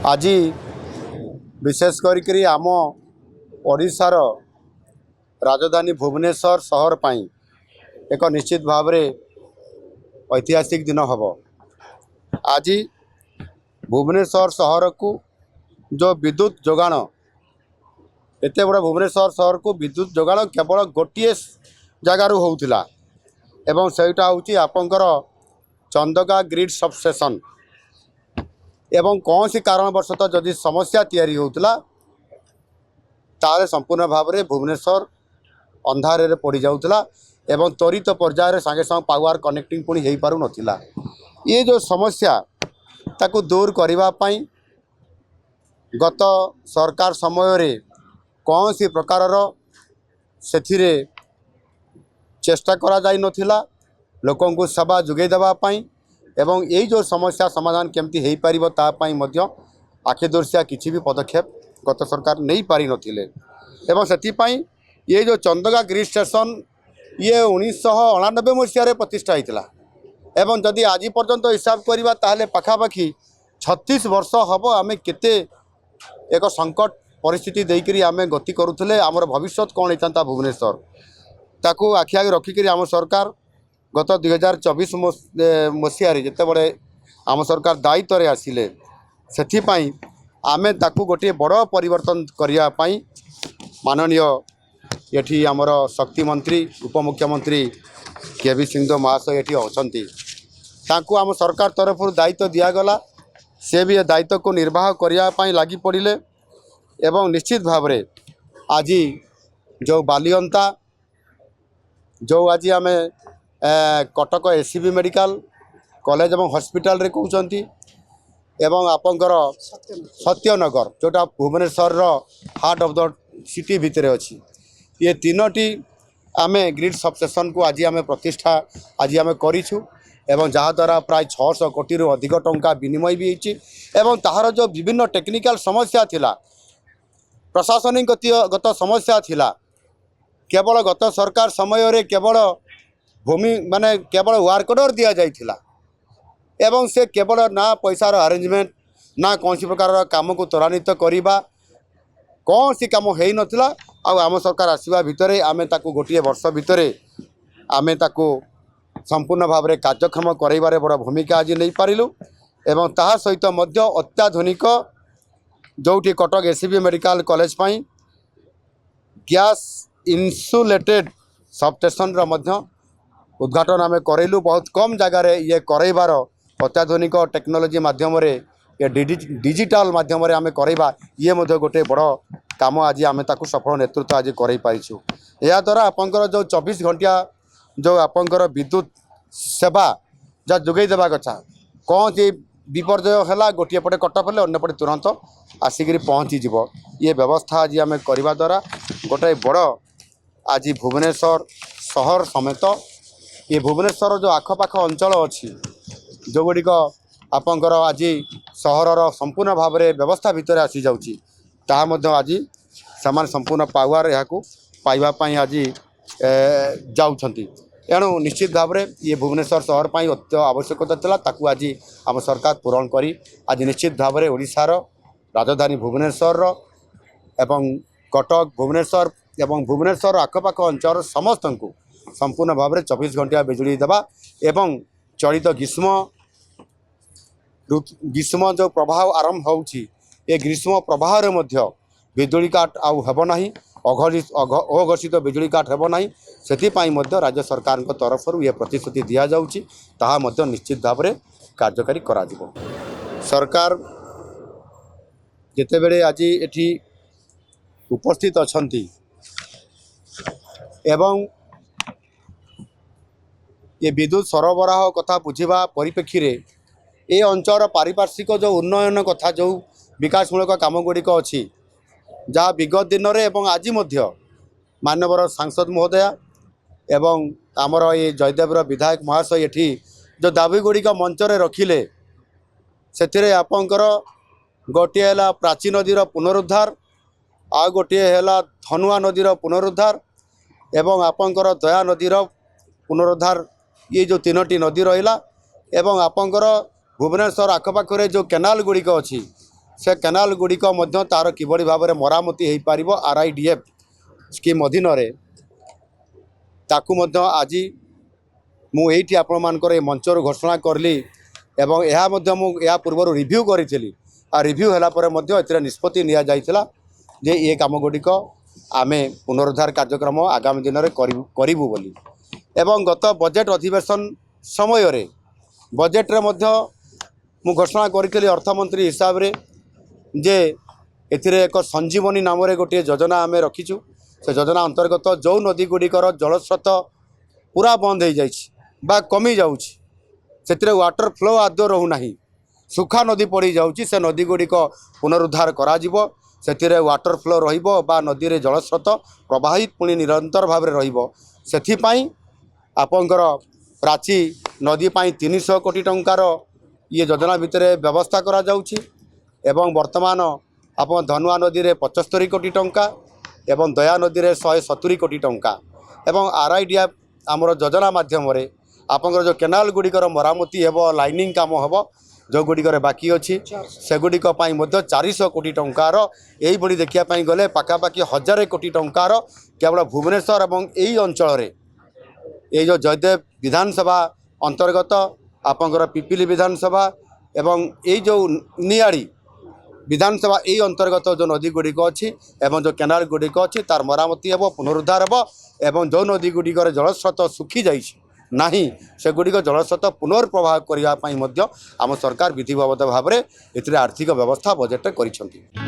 आज विशेष करी आम ओडिशार राजधानी भुवनेश्वर सहर पाई एक निश्चित भाव में ऐतिहासिक दिन हम। आज भुवनेश्वर सहर को जो विद्युत जोगाण एत बड़ा भुवनेश्वर सहर को विद्युत जोगाण केवल गोटे जगार होता एवं सेटा हूँ आपंकर चंदका ग्रिड सबस्टेशन एवं कौन सी कारणवशत जदि समस्या तैयारी होता ताले संपूर्ण भाव में भुवनेश्वर अंधारे पड़ जाऊला एवं त्वरित पर्यायर सांगे सांगे पावर कनेक्टिंग पुणी हो पार नाला। ये जो समस्या ताकू दूर करने गत सरकार समय रे कौन सी प्रकार से चेष्टा करा जाई नथिला लोकों को सेवा जोगे देवाई एवं यही जो समस्या समाधान केमती हो पारिबो ता पई मध्य आखिदर्शिया किसी भी पदक्षेप गत सरकार नहीं पारि नथिले एवं सेति पई ये जो चंदका ग्रिड स्टेशन ये 1999 मसीह प्रतिष्ठा होता एवं जदि आज पर्यंत हिसाब करवा ताहले पाखापाखि 36 वर्ष हम आम केते एक संकट परिस्थिति देकरी आम गति करुले आमर भविष्य कौन होता भुवनेश्वर ताकू आखि आगे रखिक आम सरकार गत 2024 मसीह जिते बड़े आम सरकार दायित्व आसिले से आमे ताकू गोटे बड़ परिवर्तन करने माननीय ये आमर शक्ति मंत्री उपमुख्यमंत्री केवी सिंह महाशय ये अच्छा आम सरकार तरफ दायित्व दिगला से भी दायित्व को निर्वाह करने लगी पड़े एवं निश्चित भाव में आज जो बालियंता जो आज आम कटक एसीबी मेडिकल कॉलेज एवं हॉस्पिटल रे कहते एवं आपंकर सत्यनगर जोटा Bhubaneswar heart of the city भितर अच्छी ये तीनोटी आम ग्रिड सबस्टेशन को आज आम प्रतिष्ठा आज आम करूँ एवं जहाद्वारा प्राय 600 कोटी रु अधिक टंका विनिमय भी होती एवं ताहार जो विभिन्न टेक्निकल समस्या थिला प्रशासनिक गत समस्या थिला केवल गत सरकार समय रे केवल भूमि माने केवल वर्क ऑर्डर दि जाइथिला एवं से केवल ना पैसार अरेंजमेंट ना कौन सी प्रकार काम को त्वरान्वित करवा कौन सी काम हो नथिला आम सरकार आसवा भितर आमे ताकू गोटे वर्ष भितर आमे ताकू संपूर्ण भाव में कार्यक्षम कराइबारे बड़ भूमिका आज नहीं पारिलु एवं ताहा सहित मध्य अत्याधुनिक जोठी कटक एसीबी मेडिकल कॉलेज पाई गैस इन्सुलेटेड सबस्टेशन मध्य उद्घाटन आम करेलु बहुत कम जगार ये करइबार अत्याधुनिक टेक्नोलोजी माध्यम ये डिजिटल माध्यम आम करवा ये गोटे बड़ काम आज आम ताकू सफल नेतृत्व आज कर पारिछु। या द्वारा आपंकर जो 24 घंटिया जो आपंकर विद्युत सेवा जहाँ जोगई देवा कथा कौन सी विपर्यय है गोटे पटे कट पड़े अन्य पटे तुरंत आसिक पहुँची जीव ये व्यवस्था आज आम करवा द्वारा गोटे बड़ आज भुवनेश्वर सहर समेत ये भुवनेश्वर जो आखपाख अंचल अच्छी जो गुड़िक आपंकर आज सहरर संपूर्ण भाव में व्यवस्था भितर आसी जाउची ताहा आज सामान संपूर्ण पावर यहाँ पाइबापी आज जाऊँगी एणु निश्चित भाव में ये भुवनेश्वर सहर पर अत्य आवश्यकता था ताकू आज आम सरकार पूरण करी आज निश्चित भाव में ओडिशार राजधानी भुवनेश्वर एवं कटक भुवनेश्वर एवं भुवनेश्वर आखपाख अंचल समस्त को संपूर्ण भाव में 24 घंटा बिजुली देवा एवं चलित ग्रीष्म जो प्रभाव आरंभ होउछि ए ग्रीष्म प्रभाव मध्य बिजुली काट आउ हेब नाही अघोषित बिजुली काट हेब नाही सेथिपाई मध्य राज्य सरकार तरफ ये प्रतिश्रुति दिया जाउछि ताहा मध्य निश्चित भाव में कार्यकारी करा जिवो। सरकार जेते बेले आज एठी उपस्थित अछंती एवं ये विद्युत सरबराह कथा बुझा परिप्रेक्षी रे ए अंचल पारिपार्श्विक जो उन्नयन कथा जो विकासमूलक काम गुड़िक अच्छी जहाँ विगत दिन में एवं आज मानवर सांसद महोदया एवं आमर ये जयदेवर विधायक महाशय ये जो दाबी गुड़िक मंचरे रखिले से आपंकर गोटे है प्राची नदीर पुनरुद्धार आ गोटे है धनुआ नदीर पुनरुद्धार एवं आपंकर दया नदीर पुनरुद्धार ये जो तीनोटी नदी रहा एवं आपंकर भुवनेश्वर आखपाखे जो केनाल गुड़िक अच्छी से केनाल गुड़िक तार किभଳି भाବରେ मरामती हो पार RIDF स्कीम अधीन ताकू आज मुझे आपण मानकर मंचर घोषणा करली एवं यह पूर्व रिव्यू करी आ रिव्यू है निष्पत्ति नि जाइथिला जे ये काम गुड़िक आमे पुनरुद्धार कार्यक्रम आगामी दिन में करूँ बोली एवं गत बजेट अधिवेशन समय रे बजेट रे मध्य मु घोषणा करी अर्थमंत्री हिसाब रे जे एथिरे एक संजीवनी नाम रे गोटे योजना आम रखीचु से योजना अंतर्गत जो नदी गुड़िकर जलस्रोत पूरा बंद हो जाए कमी जाऊँच से वाटर फ्लो आदौ रोना सुखा नदी पड़ जाऊँच से नदी गुड़िक पुनरुद्धार करा से वाटर फ्लो रहिबो बा नदी रे जलस्रोत प्रवाहित पुणी निरंतर भाव में रही आपंकर प्राची नदी 300 कोटी टंकार ये योजना भितर व्यवस्था करा जाउछि एवं वर्तमान आप धनुआ नदी रे 75 कोटी टंका एवं दया नदी रे 170 कोटी टंका एवं RIDF आमर योजना माध्यम आपंकर जो केनाल गुड़िकर मरामती हेबो लाइनिंग काम हेबो जो गुड़िकर बाकी अच्छी से गुड़िक 400 कोटी टंकार यही देखा गले पाखापाखि 1000 कोटी टंकार केवल भुवनेश्वर और यही अंचल ये जो जयदेव विधानसभा अंतर्गत आपंकर पिपिली विधानसभा एवं यही जो नियाड़ी विधानसभा यही अंतर्गत जो नदी गुड़िक अच्छी एवं जो केनाल गुड़िक अच्छी तार मरामती हेब पुनरुद्धार हेब एवं जो नदी गुड़िकर जलस्रोत सुखी जाइए नहीं से गुड़िक जलस्रोत पुनर्प्रवाह करने आम सरकार विधिबद्ध भाव में आर्थिक व्यवस्था बजेट कर।